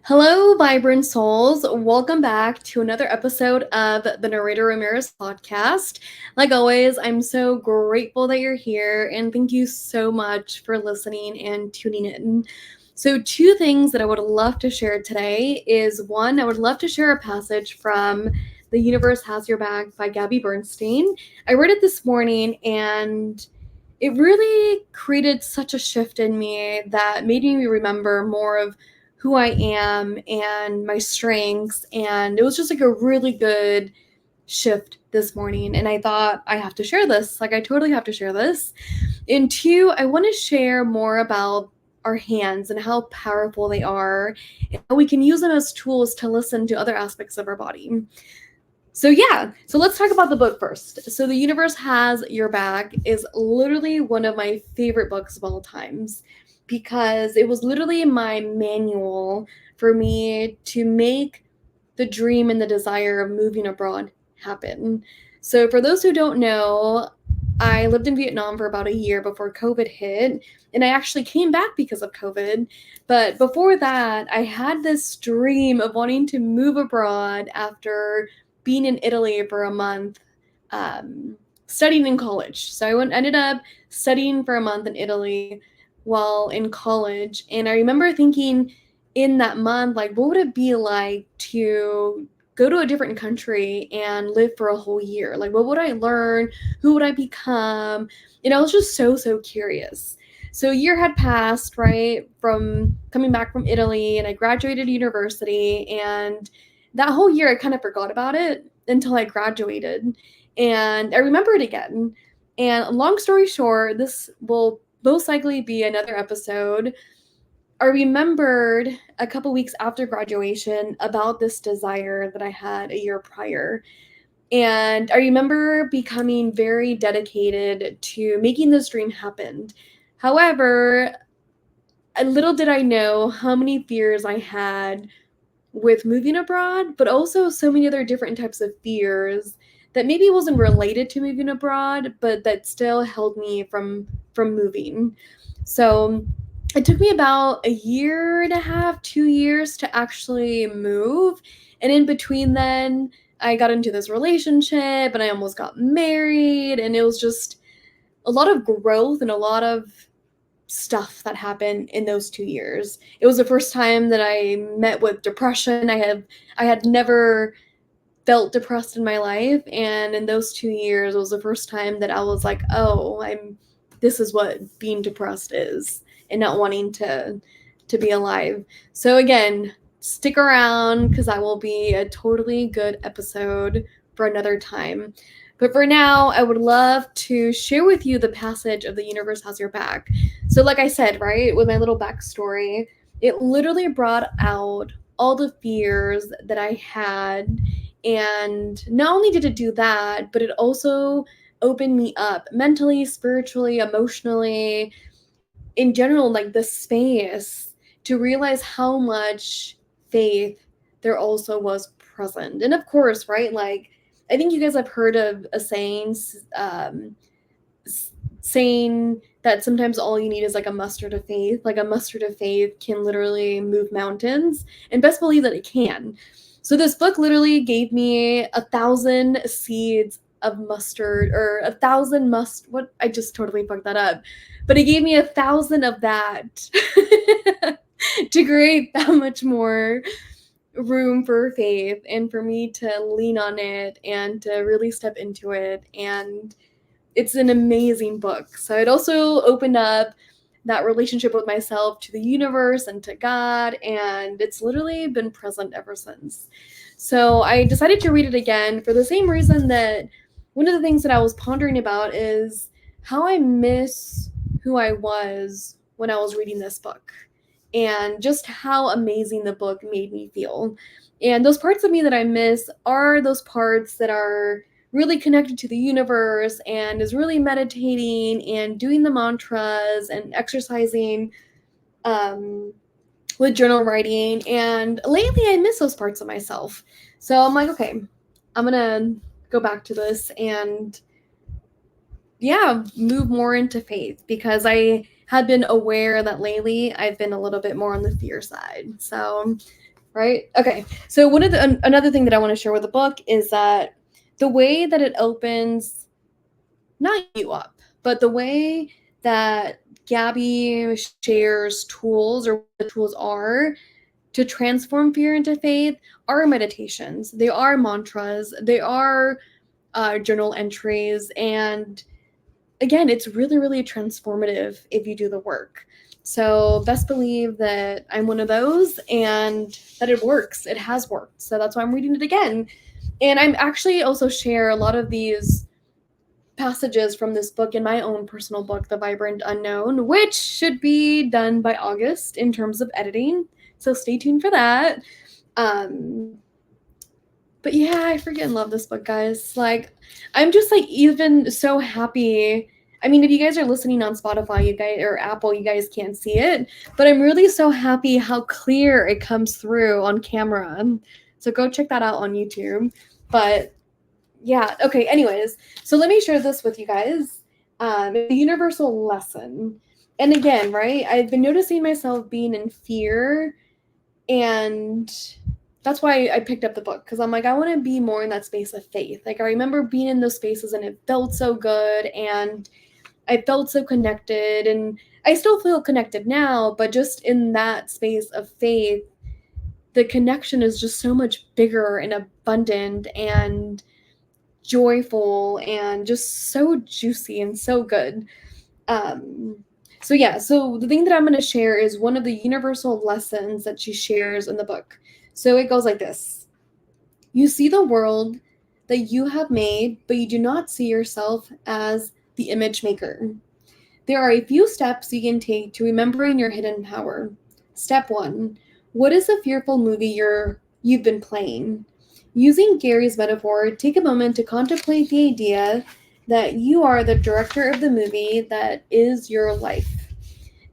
Hello, vibrant souls. Welcome back to another episode of the Nereyda Ramirez podcast. Like always, I'm so grateful that you're here and thank you so much for listening and tuning in. So, two things that I would love to share today is one, I would love to share a passage from The Universe Has Your Back by Gabby Bernstein. I read it this morning and it really created such a shift in me that made me remember more of who I am and my strengths. And it was just like a really good shift this morning. And I thought, I have to share this. Like, I totally have to share this. And two, I want to share more about our hands and how powerful they are and how we can use them as tools to listen to other aspects of our body. So let's talk about the book first. So The Universe Has Your Back is literally one of my favorite books of all times because it was literally my manual for me to make the dream and the desire of moving abroad happen. So for those who don't know, I lived in Vietnam for about a year before COVID hit, and I actually came back because of COVID. But before that, I had this dream of wanting to move abroad after being in Italy for a month, studying in college. So ended up studying for a month in Italy while in college. And I remember thinking in that month, like, what would it be like to go to a different country and live for a whole year? Like, what would I learn? Who would I become? And I was just so curious. So a year had passed, right, from coming back from Italy, and I graduated university. And that whole year, I kind of forgot about it until I graduated. And I remember it again. And long story short, this will most likely be another episode. I remembered a couple weeks after graduation about this desire that I had a year prior. And I remember becoming very dedicated to making this dream happen. However, a little did I know how many fears I had with moving abroad, but also so many other different types of fears that maybe wasn't related to moving abroad, but that still held me from moving. So it took me about a year and a half, 2 years to actually move. And in between then, I got into this relationship and I almost got married. And it was just a lot of growth and a lot of stuff that happened in those 2 years. It was the first time that I met with depression. I had never felt depressed in my life, and in those 2 years it was the first time that I was like, oh, this is what being depressed is and not wanting to be alive. So again, stick around because that will be a totally good episode for another time. But for now, I would love to share with you the passage of The Universe Has Your Back. So like I said, right, with my little backstory, it literally brought out all the fears that I had. And not only did it do that, but it also opened me up mentally, spiritually, emotionally, in general, like the space to realize how much faith there also was present. And of course, right, like I think you guys have heard of a saying, saying that sometimes all you need is like a mustard of faith. Like a mustard of faith can literally move mountains, and best believe that it can. So this book literally gave me 1,000 seeds of mustard, or 1,000 what, I just totally fucked that up, but it gave me 1,000 of that to create that much more room for faith and for me to lean on it and to really step into it. And it's an amazing book. So it also opened up that relationship with myself to the universe and to God, and it's literally been present ever since. So I decided to read it again for the same reason that one of the things that I was pondering about is how I miss who I was when I was reading this book and just how amazing the book made me feel. And those parts of me that I miss are those parts that are really connected to the universe and is really meditating and doing the mantras and exercising with journal writing. And lately I miss those parts of myself. So I'm like, okay, I'm gonna go back to this and move more into faith, because I had been aware that lately I've been a little bit more on the fear side. So right? Okay. So another thing that I want to share with the book is that the way that it opens, not you up, but the way that Gabby shares tools, or what the tools are to transform fear into faith, are meditations. They are mantras. They are journal entries. And again, it's really, really transformative if you do the work. So best believe that I'm one of those and that it works. It has worked. So that's why I'm reading it again. And I'm actually also share a lot of these passages from this book in my own personal book, The Vibrant Unknown, which should be done by August in terms of editing. So stay tuned for that. But yeah, I freaking love this book, guys. Like, I'm just like even so happy. I mean, if you guys are listening on Spotify, you guys, or Apple, you guys can't see it, but I'm really so happy how clear it comes through on camera. So go check that out on YouTube. But yeah, okay, anyways, so let me share this with you guys. The universal lesson. And again, right, I've been noticing myself being in fear, and that's why I picked up the book, because I'm like, I want to be more in that space of faith. Like, I remember being in those spaces and it felt so good, and I felt so connected, and I still feel connected now, but just in that space of faith, the connection is just so much bigger and abundant and joyful and just so juicy and so good. Um, so the thing that I'm going to share is one of the universal lessons that she shares in the book. So it goes like this: you see the world that you have made, but you do not see yourself as the image maker. There are a few steps you can take to remembering your hidden power. Step 1. What is the fearful movie you've been playing? Using Gary's metaphor, take a moment to contemplate the idea that you are the director of the movie that is your life.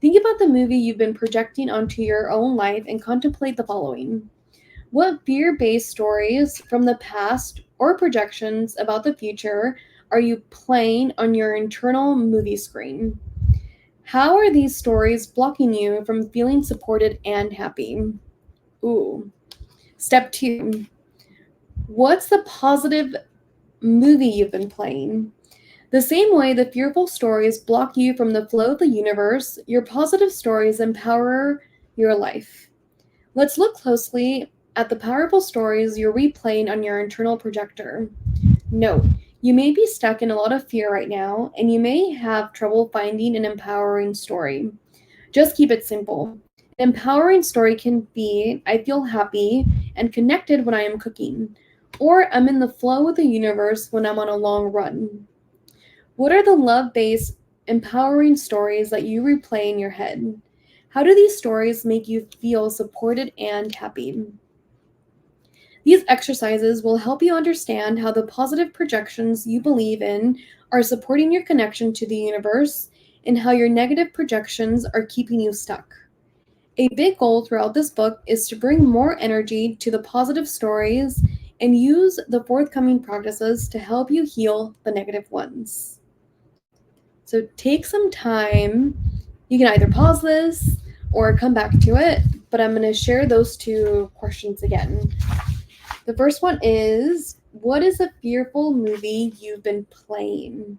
Think about the movie you've been projecting onto your own life and contemplate the following. What fear-based stories from the past or projections about the future are you playing on your internal movie screen? How are these stories blocking you from feeling supported and happy? Ooh. Step 2. What's the positive movie you've been playing? The same way the fearful stories block you from the flow of the universe, your positive stories empower your life. Let's look closely at the powerful stories you're replaying on your internal projector. Note, you may be stuck in a lot of fear right now, and you may have trouble finding an empowering story. Just keep it simple. An empowering story can be, I feel happy and connected when I am cooking, or I'm in the flow with the universe when I'm on a long run. What are the love-based, empowering stories that you replay in your head? How do these stories make you feel supported and happy? These exercises will help you understand how the positive projections you believe in are supporting your connection to the universe, and how your negative projections are keeping you stuck. A big goal throughout this book is to bring more energy to the positive stories and use the forthcoming practices to help you heal the negative ones. So take some time. You can either pause this or come back to it, but I'm going to share those two questions again. The first one is, what is a fearful movie you've been playing?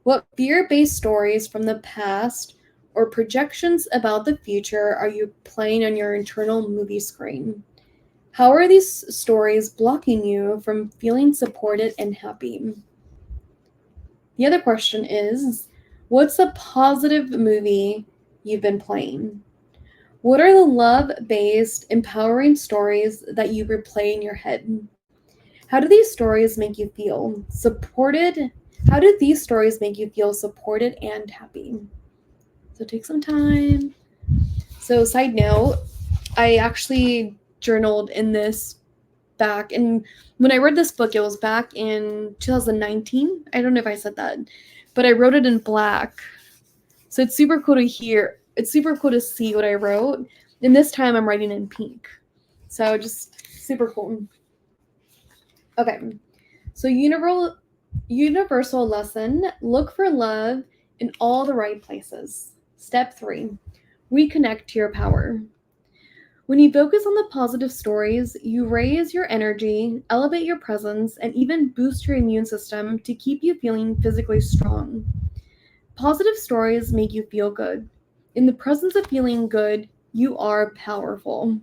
What fear-based stories from the past or projections about the future are you playing on your internal movie screen? How are these stories blocking you from feeling supported and happy? The other question is, what's a positive movie you've been playing? What are the love-based, empowering stories that you replay in your head? How do these stories make you feel supported? How do these stories make you feel supported and happy? So take some time. So side note, I actually journaled in this back, and when I read this book, it was back in 2019. I don't know if I said that, but I wrote it in black. So it's super cool to hear. It's super cool to see what I wrote. And this time I'm writing in pink. So just super cool. Okay. So universal lesson, look for love in all the right places. Step 3, reconnect to your power. When you focus on the positive stories, you raise your energy, elevate your presence, and even boost your immune system to keep you feeling physically strong. Positive stories make you feel good. In the presence of feeling good, you are powerful.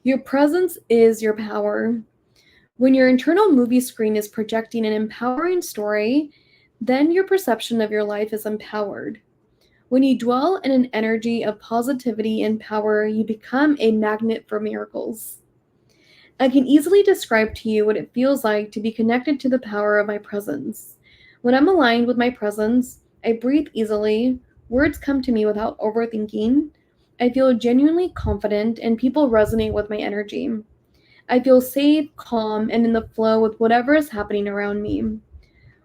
Your presence is your power. When your internal movie screen is projecting an empowering story, then your perception of your life is empowered. When you dwell in an energy of positivity and power, you become a magnet for miracles. I can easily describe to you what it feels like to be connected to the power of my presence. When I'm aligned with my presence, I breathe easily, words come to me without overthinking, I feel genuinely confident, and people resonate with my energy. I feel safe, calm, and in the flow with whatever is happening around me.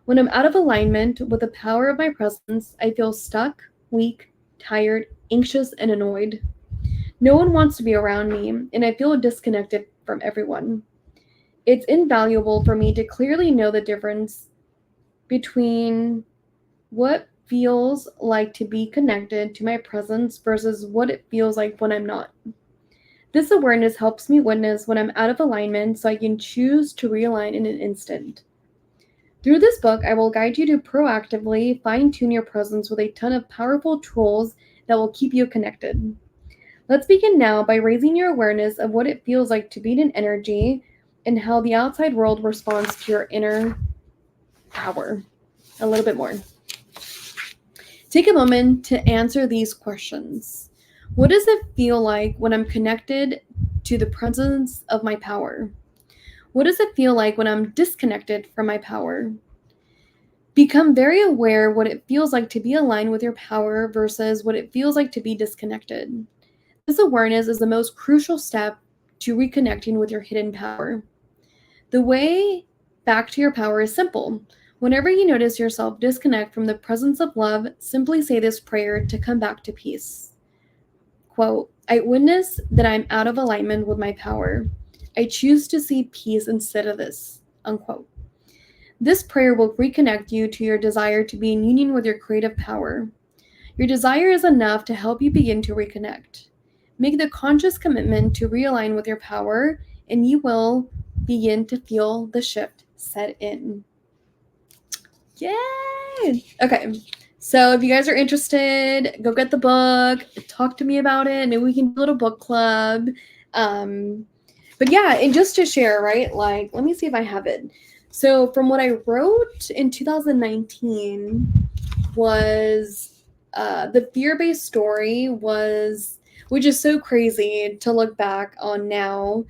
When I'm out of alignment with the power of my presence, I feel stuck, weak, tired, anxious, and annoyed. No one wants to be around me, and I feel disconnected from everyone. It's invaluable for me to clearly know the difference between what feels like to be connected to my presence versus what it feels like when I'm not. This awareness helps me witness when I'm out of alignment so I can choose to realign in an instant. Through this book, I will guide you to proactively fine tune your presence with a ton of powerful tools that will keep you connected. Let's begin now by raising your awareness of what it feels like to be in energy and how the outside world responds to your inner power. A little bit more. Take a moment to answer these questions. What does it feel like when I'm connected to the presence of my power? What does it feel like when I'm disconnected from my power? Become very aware what it feels like to be aligned with your power versus what it feels like to be disconnected. This awareness is the most crucial step to reconnecting with your hidden power. The way back to your power is simple. Whenever you notice yourself disconnect from the presence of love, simply say this prayer to come back to peace. Quote, I witness that I'm out of alignment with my power. I choose to see peace instead of this. Unquote. This prayer will reconnect you to your desire to be in union with your creative power. Your desire is enough to help you begin to reconnect. Make the conscious commitment to realign with your power, and you will begin to feel the shift set in. Yay! Okay, so if you guys are interested, go get the book, talk to me about it. Maybe we can do a little book club. But yeah, and just to share, right? Like, let me see if I have it. So from what I wrote in 2019 was the fear-based story was, which is so crazy to look back on now,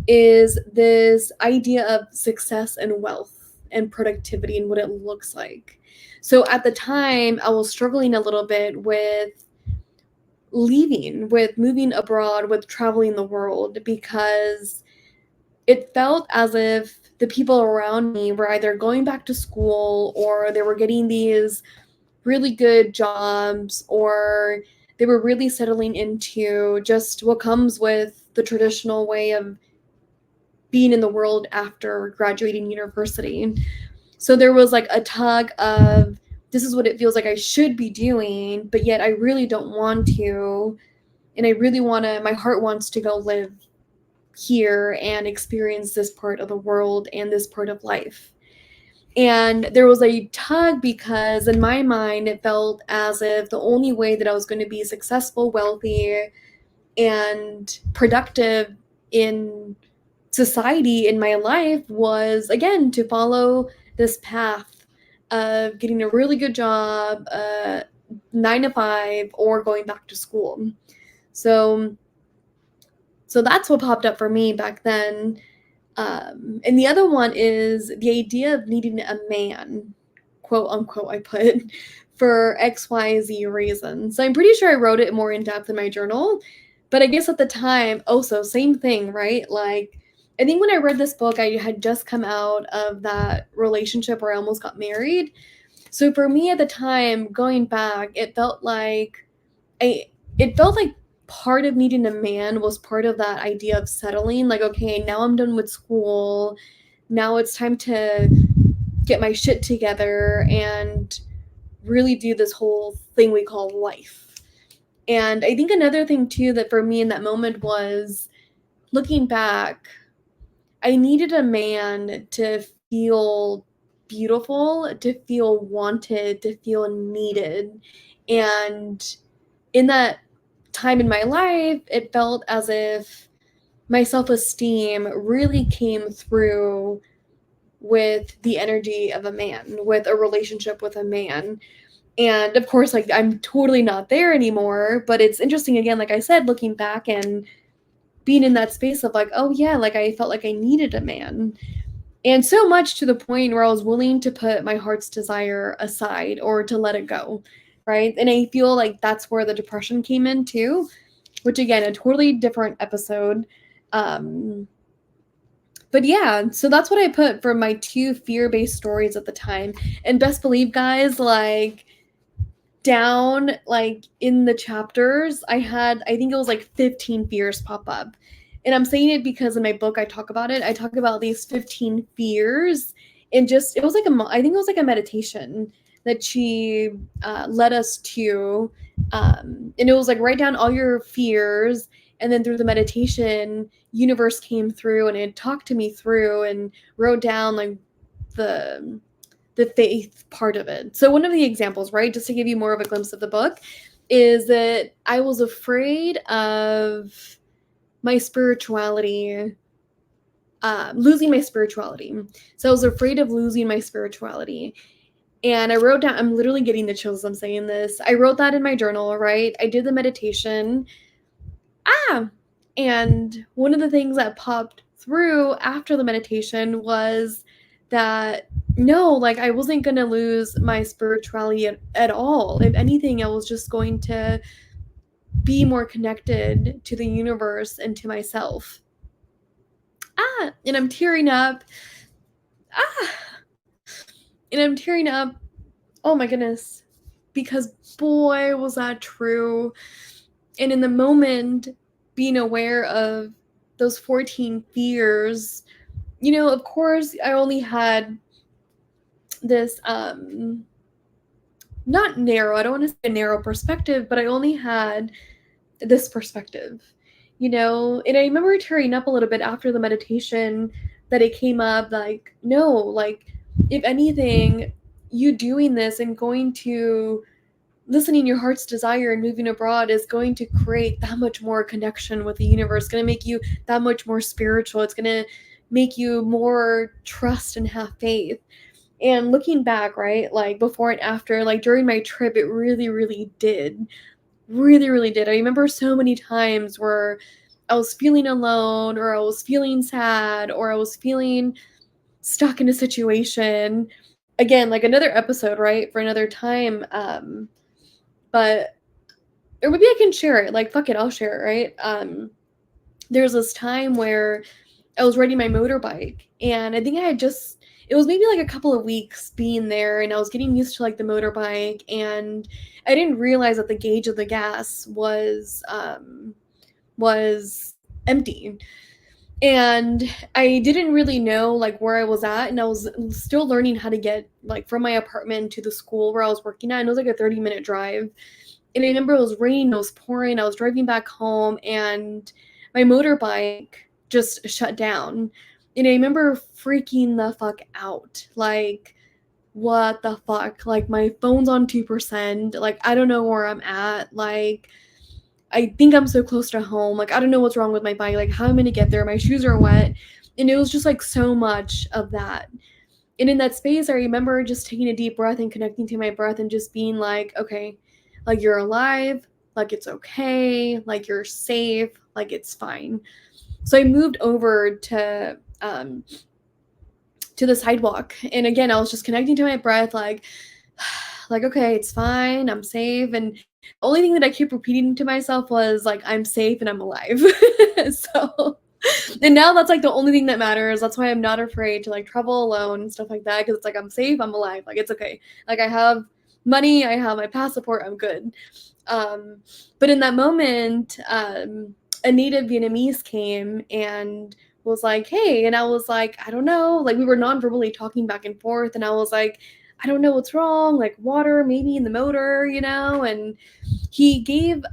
is this idea of success and wealth and productivity and what it looks like. So at the time, I was struggling a little bit with leaving, with moving abroad, with traveling the world, because it felt as if the people around me were either going back to school or they were getting these really good jobs or they were really settling into just what comes with the traditional way of being in the world after graduating university. So there was like a tug of this is what it feels like I should be doing, but yet I really don't want to. And I really want to, my heart wants to go live here and experience this part of the world and this part of life. And there was a tug because in my mind, it felt as if the only way that I was going to be successful, wealthy, and productive in society in my life was, again, to follow this path of getting a really good job, 9 to 5, or going back to school. So that's what popped up for me back then. And the other one is the idea of needing a man, quote unquote, I put, for XYZ reasons. So I'm pretty sure I wrote it more in depth in my journal. But I guess at the time, also, same thing, right? Like, I think when I read this book, I had just come out of that relationship where I almost got married. So for me at the time, going back, it felt like part of needing a man was part of that idea of settling. Like, okay, now I'm done with school. Now it's time to get my shit together and really do this whole thing we call life. And I think another thing too that for me in that moment was, looking back, I needed a man to feel beautiful, to feel wanted, to feel needed. And in that time in my life, it felt as if my self-esteem really came through with the energy of a man, with a relationship with a man. And of course, like, I'm totally not there anymore, but it's interesting, again, like I said, looking back and being in that space of like, oh yeah, like I felt like I needed a man. And so much to the point where I was willing to put my heart's desire aside or to let it go, right? And I feel like that's where the depression came in too, which again, a totally different episode. But yeah, so that's what I put for my 2 fear-based stories at the time. And best believe, guys, like, down, like, in the chapters, I think it was like 15 fears pop up. And I'm saying it because in my book I talk about it. I talk about these 15 fears, and just it was like I think it was like a meditation that she led us to, and it was like, write down all your fears, and then through the meditation, universe came through and it talked to me through and wrote down like the faith part of it. So one of the examples, right, just to give you more of a glimpse of the book, is that I was afraid of my spirituality, losing my spirituality. So I was afraid of losing my spirituality. And I wrote down, I'm literally getting the chills as I'm saying this. I wrote that in my journal, right? I did the meditation. And one of the things that popped through after the meditation was that no, like, I wasn't going to lose my spirituality at all. If anything, I was just going to be more connected to the universe and to myself. And I'm tearing up. Ah, and I'm tearing up. Oh my goodness. Because boy, was that true. And in the moment, being aware of those 14 fears, you know, of course, I only had this, not narrow, I don't want to say a narrow perspective, but I only had this perspective, you know? And I remember tearing up a little bit after the meditation that it came up, like, no, like, if anything, you doing this and going to listening your heart's desire and moving abroad is going to create that much more connection with the universe, going to make you that much more spiritual. It's going to make you more trust and have faith. And looking back, right, like before and after, like during my trip, it really, really did. Really, really did. I remember so many times where I was feeling alone, or I was feeling sad, or I was feeling stuck in a situation. Again, like another episode, right, for another time. But or maybe I can share it. Like, fuck it, I'll share it, right? There's this time where I was riding my motorbike, and I think I had just it was maybe like a couple of weeks being there, and I was getting used to like the motorbike, and I didn't realize that the gauge of the gas was empty. And I didn't really know like where I was at, and I was still learning how to get like from my apartment to the school where I was working at, and it was like a 30-minute drive. And I remember it was raining, it was pouring, I was driving back home, and my motorbike just shut down. And I remember freaking the fuck out. Like, what the fuck? Like, my phone's on 2%. Like, I don't know where I'm at. Like, I think I'm so close to home. Like, I don't know what's wrong with my bike. Like, how am I gonna get there? My shoes are wet. And it was just like so much of that. And in that space, I remember just taking a deep breath and connecting to my breath and just being like, okay, like, you're alive, like, it's okay, like, you're safe, like, it's fine. So I moved over to the sidewalk, and again, I was just connecting to my breath, like, okay, it's fine, I'm safe. And the only thing that I kept repeating to myself was like, I'm safe and I'm alive. So, and now that's like the only thing that matters. That's why I'm not afraid to like travel alone and stuff like that, because it's like, I'm safe, I'm alive, like, it's okay. Like, I have money, I have my passport, I'm good. But in that moment, a native Vietnamese came and was like, hey, and I was like, I don't know, like, we were non-verbally talking back and forth, and I was like, I don't know what's wrong, like water maybe in the motor, and he gave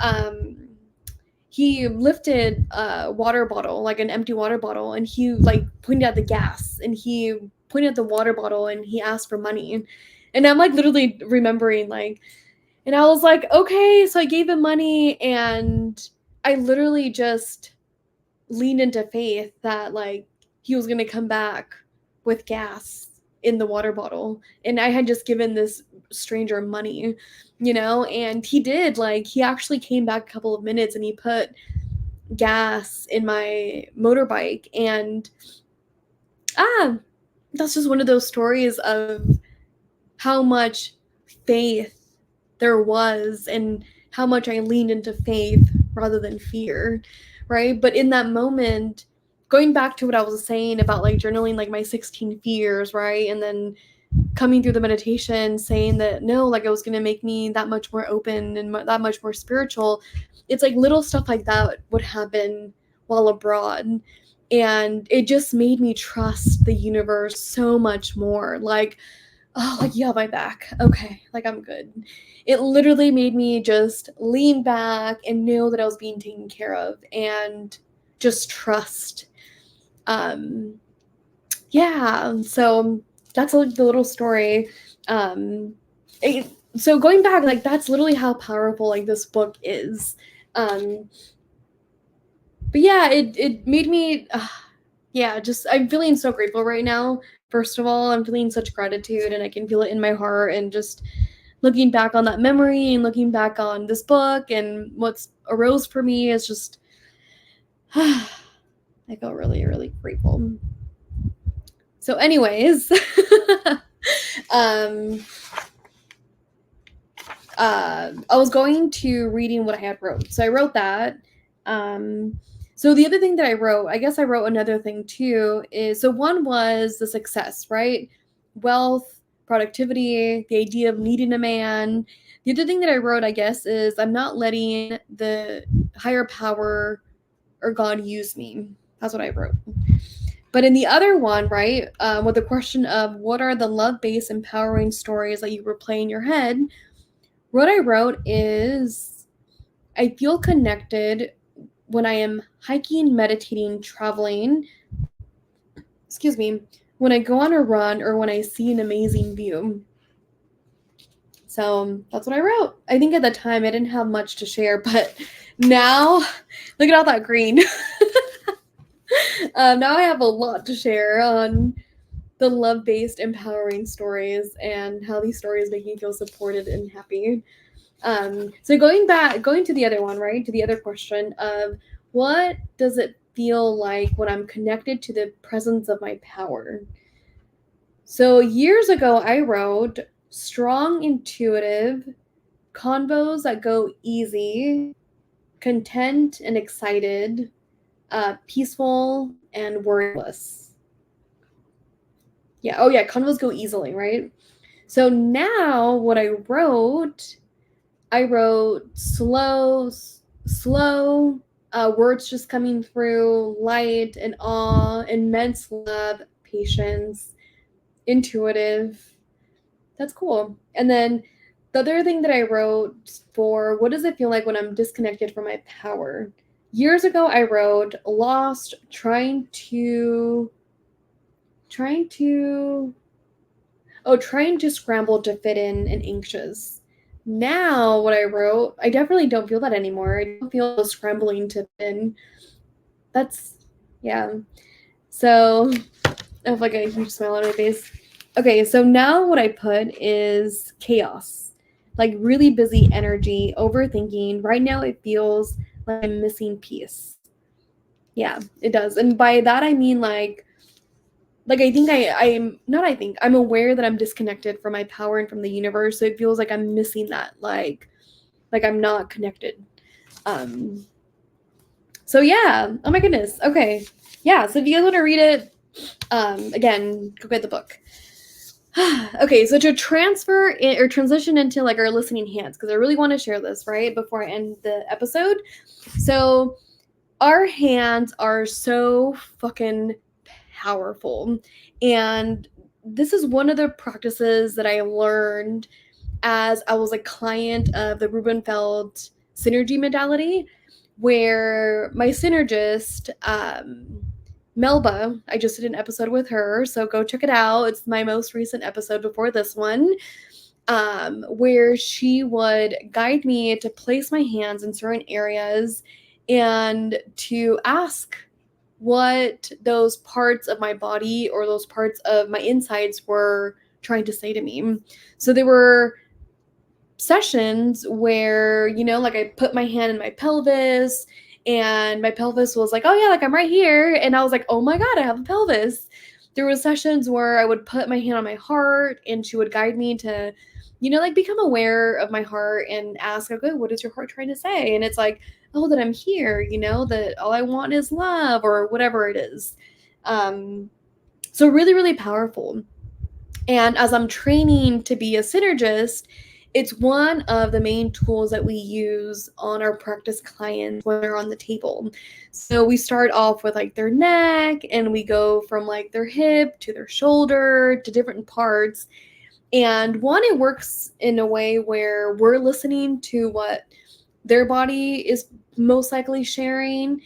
he lifted a water bottle, like an empty water bottle, and he like pointed at the gas, and he pointed at the water bottle, and he asked for money. And I'm like literally remembering, like, and I was like, okay, so I gave him money, and I literally just leaned into faith that like he was gonna come back with gas in the water bottle, and I had just given this stranger money, and he did. Like, he actually came back a couple of minutes, and he put gas in my motorbike. And that's just one of those stories of how much faith there was, and how much I leaned into faith rather than fear, right? But in that moment, going back to what I was saying about like journaling like my 16 fears, right? And then coming through the meditation saying that no, like it was going to make me that much more open and that much more spiritual. It's like little stuff like that would happen while abroad, and it just made me trust the universe so much more. Like, oh, like, you have my back. Okay, like, I'm good. It literally made me just lean back and know that I was being taken care of, and just trust. Yeah, so that's like the little story. So going back, like, that's literally how powerful like this book is. But yeah, it made me, yeah, just I'm feeling so grateful right now. First of all, I'm feeling such gratitude, and I can feel it in my heart, and just looking back on that memory and looking back on this book and what's arose for me is just I feel really, really grateful. So anyways, I was going to reading what I had wrote. So I wrote that. So the other thing that I wrote, I guess I wrote another thing too, is, so one was the success, right? Wealth, productivity, the idea of needing a man. The other thing that I wrote, I guess, is I'm not letting the higher power or God use me. That's what I wrote. But in the other one, right, with the question of what are the love-based empowering stories that you replay in your head, what I wrote is I feel connected when I am hiking, meditating, traveling, when I go on a run, or when I see an amazing view. So that's what I wrote. I think at the time I didn't have much to share, but now, look at all that green. Now I have a lot to share on the love-based empowering stories, and how these stories make me feel supported and happy. So going to the other one, right? To the other question of what does it feel like when I'm connected to the presence of my power? So years ago, I wrote strong, intuitive, convos that go easy, content and excited, peaceful and worryless. Yeah. Oh yeah. Convos go easily, right? So now what I wrote slow, words just coming through, light and awe, immense love, patience, intuitive. That's cool. And then the other thing that I wrote for what does it feel like when I'm disconnected from my power? Years ago, I wrote lost, trying to scramble to fit in, and anxious. Now, what I wrote, I definitely don't feel that anymore. I don't feel scrambling to fit in. That's, yeah. So, I have like a huge smile on my face. Okay, so now what I put is chaos. Like really busy energy, overthinking. Right now it feels like I'm missing peace. Yeah, it does. And by that I mean like I think I'm aware that I'm disconnected from my power and from the universe. So it feels like I'm missing that, like I'm not connected. So yeah. Oh my goodness. Okay. Yeah. So if you guys want to read it, again, go get the book. Okay. So to transition into like our listening hands, because I really want to share this right before I end the episode. So our hands are so fucking powerful, and this is one of the practices that I learned as I was a client of the Rubenfeld synergy modality, where my synergist, Melba, I just did an episode with her, so go check it out. It's my most recent episode before this one, where she would guide me to place my hands in certain areas and to ask what those parts of my body or those parts of my insides were trying to say to me. So there were sessions where, like I put my hand in my pelvis and my pelvis was like, oh yeah, like I'm right here. And I was like, oh my God, I have a pelvis. There were sessions where I would put my hand on my heart and she would guide me to, like become aware of my heart and ask, okay, what is your heart trying to say? And it's like, oh, that I'm here, that all I want is love or whatever it is. So really, really powerful. And as I'm training to be a synergist, it's one of the main tools that we use on our practice clients when they're on the table. So we start off with like their neck and we go from like their hip to their shoulder to different parts. And one, it works in a way where we're listening to what their body is most likely sharing,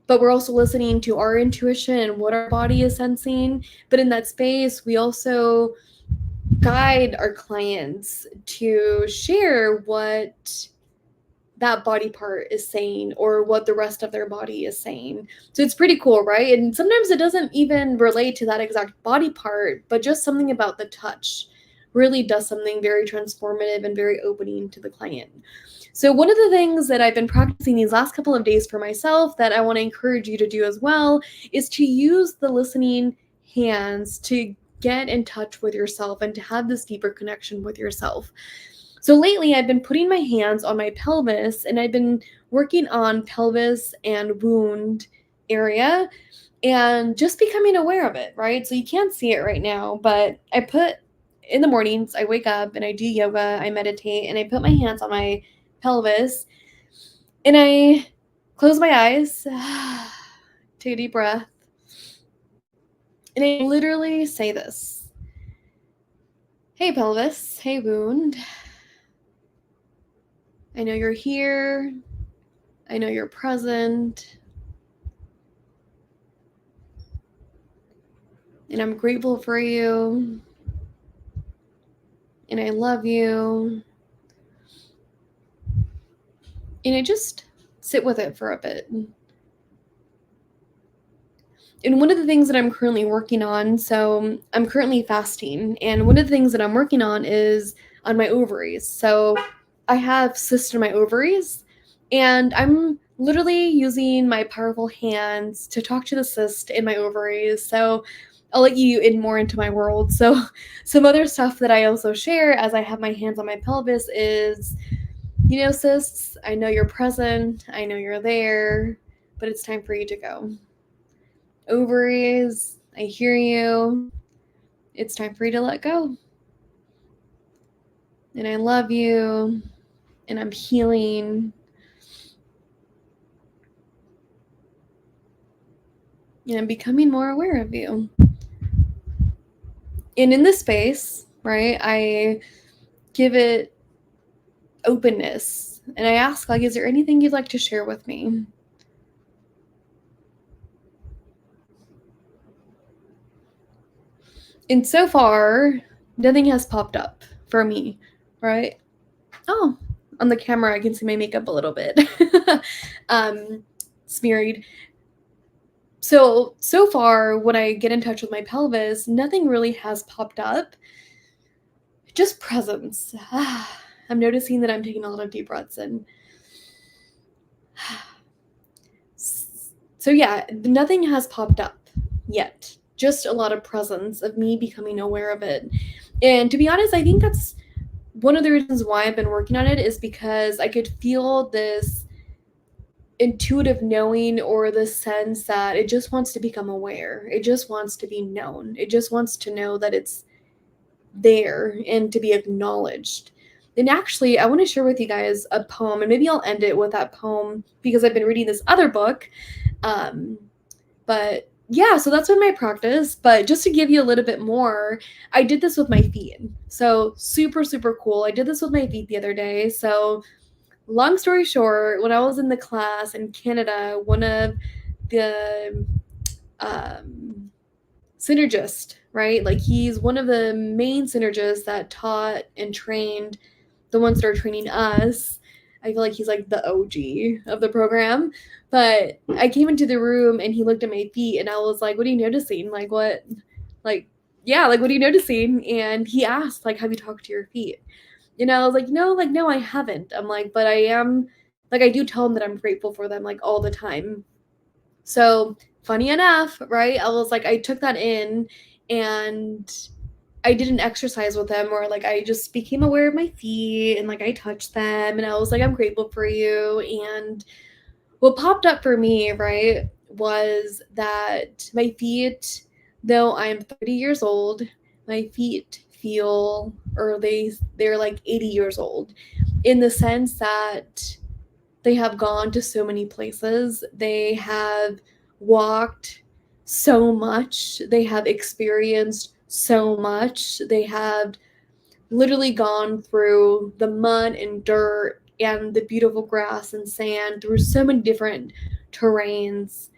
but we're also listening to our intuition and what our body is sensing. But in that space, we also guide our clients to share what that body part is saying or what the rest of their body is saying. So it's pretty cool, right? And sometimes it doesn't even relate to that exact body part, but just something about the touch really does something very transformative and very opening to the client. So one of the things that I've been practicing these last couple of days for myself that I want to encourage you to do as well is to use the listening hands to get in touch with yourself and to have this deeper connection with yourself. So lately I've been putting my hands on my pelvis and I've been working on pelvis and wound area and just becoming aware of it, right? So you can't see it right now, but I put in the mornings, I wake up and I do yoga, I meditate, and I put my hands on my pelvis and I close my eyes, take a deep breath, and I literally say this. Hey pelvis, hey wound. I know you're here. I know you're present. And I'm grateful for you. And I love you. And I just sit with it for a bit. And one of the things that I'm currently working on, so I'm currently fasting, and one of the things that I'm working on is on my ovaries. So I have cysts in my ovaries, and I'm literally using my powerful hands to talk to the cyst in my ovaries. So I'll let you in more into my world. So some other stuff that I also share as I have my hands on my pelvis is, cysts, I know you're present, I know you're there, but it's time for you to go. Ovaries, I hear you. It's time for you to let go. And I love you. And I'm healing. And I'm becoming more aware of you. And in this space, right, I give it openness. And I ask, like, is there anything you'd like to share with me? And so far, nothing has popped up for me, right? Oh, on the camera, I can see my makeup a little bit smeared. So far, when I get in touch with my pelvis, nothing really has popped up. Just presence. I'm noticing that I'm taking a lot of deep breaths in. So yeah, nothing has popped up yet. Just a lot of presence of me becoming aware of it. And to be honest, I think that's one of the reasons why I've been working on it, is because I could feel this intuitive knowing or the sense that it just wants to become aware. It just wants to be known. It just wants to know that it's there and to be acknowledged. And actually, I want to share with you guys a poem, and maybe I'll end it with that poem because I've been reading this other book. But yeah, so that's been my practice. But just to give you a little bit more, I did this with my feet. So super, super cool. I did this with my feet the other day. So long story short, when I was in the class in Canada, one of the synergists, right? Like he's one of the main synergists that taught and trained the ones that are training us. I feel like he's like the OG of the program. But I came into the room and he looked at my feet and I was like, what are you noticing? Like, what? Like, yeah, like, what are you noticing? And he asked, like, have you talked to your feet? And I was like, no, I haven't. I'm like, but I am, like, I do tell him that I'm grateful for them, like, all the time. So, funny enough, right? I was like, I took that in and I did an exercise with them where like I just became aware of my feet and like I touched them and I was like, I'm grateful for you. And what popped up for me, right, was that my feet, though I'm 30 years old, my feet feel, or they're like 80 years old, in the sense that they have gone to so many places. They have walked so much. They have experienced so much. They have literally gone through the mud and dirt and the beautiful grass and sand through so many different terrains.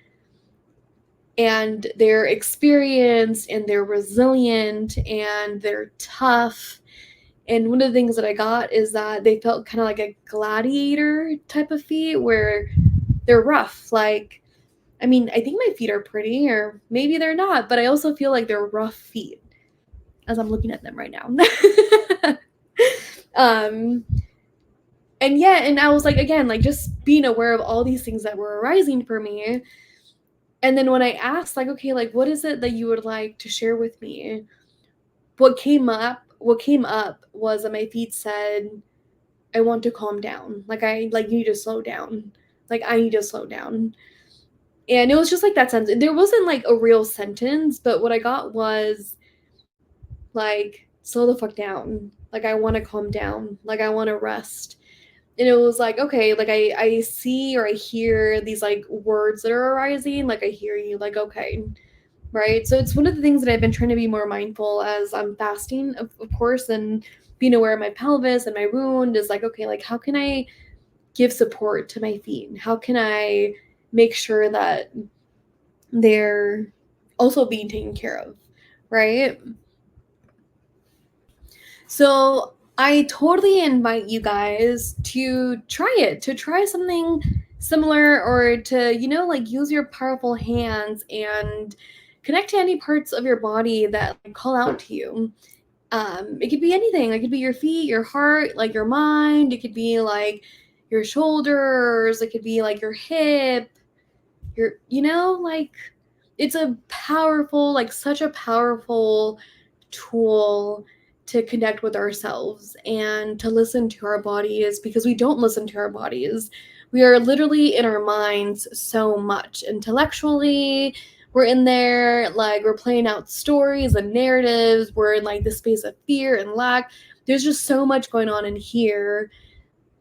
And they're experienced and they're resilient and they're tough. And one of the things that I got is that they felt kind of like a gladiator type of feet where they're rough. Like, I mean, I think my feet are pretty, or maybe they're not, but I also feel like they're rough feet as I'm looking at them right now. um, and yeah, and I was like, again, like just being aware of all these things that were arising for me. And then when I asked, like, okay, like, what is it that you would like to share with me? What came up was that my feet said, I want to calm down. Like, you need to slow down. Like, I need to slow down. And it was just like that sentence. There wasn't like a real sentence, but what I got was like, slow the fuck down. Like, I want to calm down. Like, I want to rest. And it was like, okay, like I see or I hear these like words that are arising. Like, I hear you. Like, okay. Right. So it's one of the things that I've been trying to be more mindful as I'm fasting, of course, and being aware of my pelvis and my wound is like, okay, like, how can I give support to my feet? How can I make sure that they're also being taken care of, right? So I totally invite you guys to try it, to try something similar, or to, like use your powerful hands and connect to any parts of your body that like, call out to you. It could be anything. It could be your feet, your heart, like your mind. It could be like your shoulders. It could be like your hip, like it's a powerful, like such a powerful tool to connect with ourselves and to listen to our bodies, because we don't listen to our bodies. We are literally in our minds so much. Intellectually, we're in there, like we're playing out stories and narratives. We're in like the space of fear and lack. There's just so much going on in here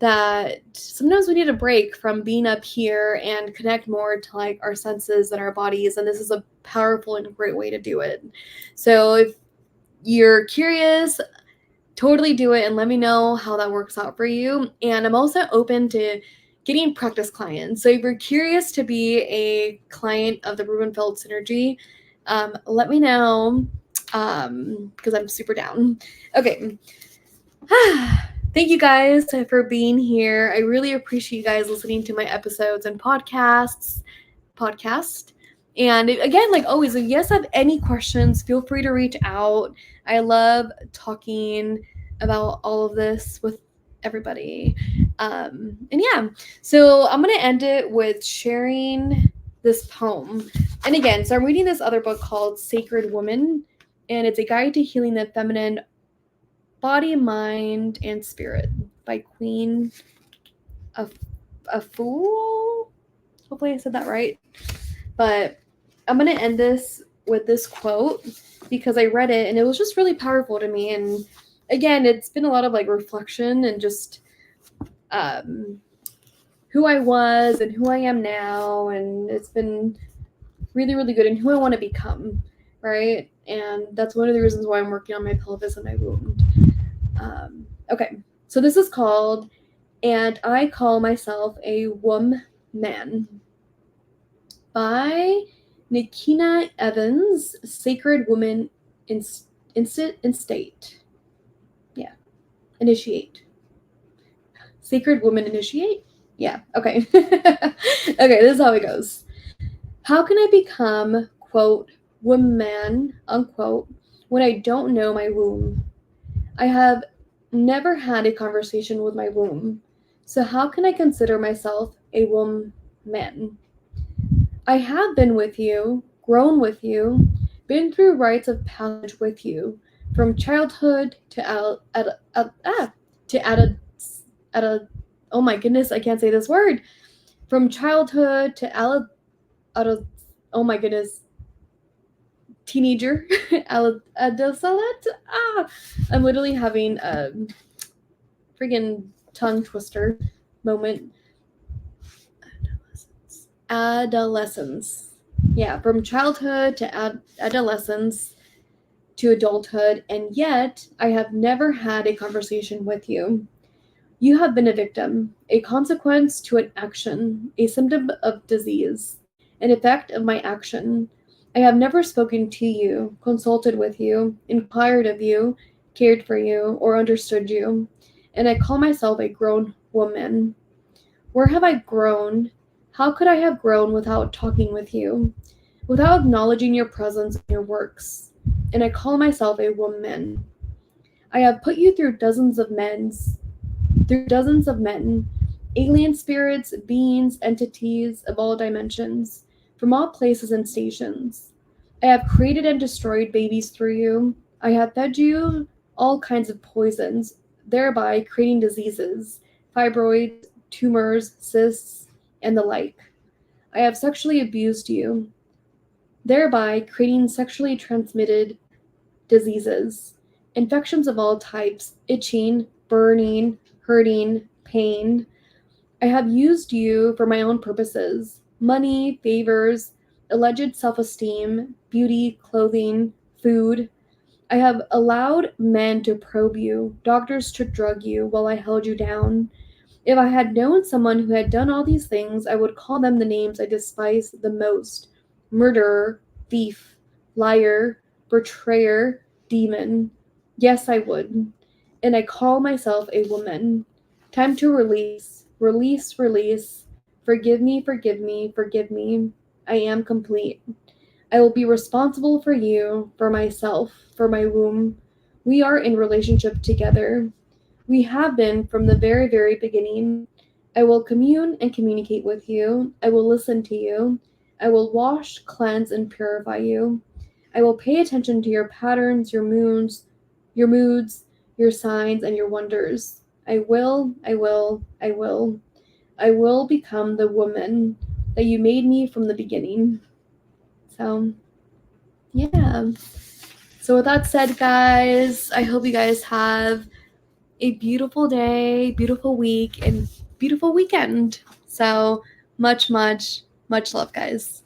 that sometimes we need a break from being up here and connect more to like our senses and our bodies. And this is a powerful and great way to do it. So if you're curious, totally do it and let me know how that works out for you. And I'm also open to getting practice clients. So if you're curious to be a client of the Rubenfeld Synergy, let me know, because I'm super down. Okay. Thank you guys for being here. I really appreciate you guys listening to my episodes and podcast. And again, like always, if you guys have any questions, feel free to reach out. I love talking about all of this with everybody. And yeah, so I'm going to end it with sharing this poem. And again, so I'm reading this other book called Sacred Woman, and it's a guide to healing the feminine body, mind, and spirit by Queen Afua. Hopefully I said that right. But I'm going to end this with this quote because I read it and it was just really powerful to me. And again, it's been a lot of like reflection and just who I was and who I am now. And it's been really, really good, and who I want to become, right? And that's one of the reasons why I'm working on my pelvis and my wound. Okay, so this is called "And I Call Myself a Woman" by Nikina Evans, Sacred Woman Instate. Yeah, initiate. Sacred Woman Initiate? Yeah, okay. Okay, this is how it goes. How can I become, quote, woman, unquote, when I don't know my womb? I have never had a conversation with my womb. So how can I consider myself a woman? I have been with you, grown with you, been through rites of passage with you, from childhood to oh my goodness, I can't say this word. From childhood to oh my goodness, teenager, adolescent. I'm literally having a friggin' tongue twister moment. Adolescence. Yeah, from childhood to adolescence to adulthood, and yet I have never had a conversation with you. You have been a victim, a consequence to an action, a symptom of disease, an effect of my action. I have never spoken to you, consulted with you, inquired of you, cared for you, or understood you, and I call myself a grown woman. Where have I grown? How could I have grown without talking with you, without acknowledging your presence and your works? And I call myself a woman. I have put you through dozens of men, alien spirits, beings, entities of all dimensions, from all places and stations. I have created and destroyed babies through you. I have fed you all kinds of poisons, thereby creating diseases, fibroids, tumors, cysts, and the like. I have sexually abused you, thereby creating sexually transmitted diseases, infections of all types, itching, burning, hurting, pain. I have used you for my own purposes: money, favors, alleged self esteem, beauty, clothing, food. I have allowed men to probe you, doctors to drug you while I held you down. If I had known someone who had done all these things, I would call them the names I despise the most: murderer, thief, liar, betrayer, demon. Yes, I would. And I call myself a woman. Time to release, release, release. Forgive me, forgive me, forgive me. I am complete. I will be responsible for you, for myself, for my womb. We are in relationship together. We have been from the very, very beginning. I will commune and communicate with you. I will listen to you. I will wash, cleanse, and purify you. I will pay attention to your patterns, your moods, your signs, and your wonders. I will, I will, I will. I will become the woman that you made me from the beginning. So, yeah. So, with that said, guys, I hope you guys have a beautiful day, beautiful week, and beautiful weekend. So, much, much, much love, guys.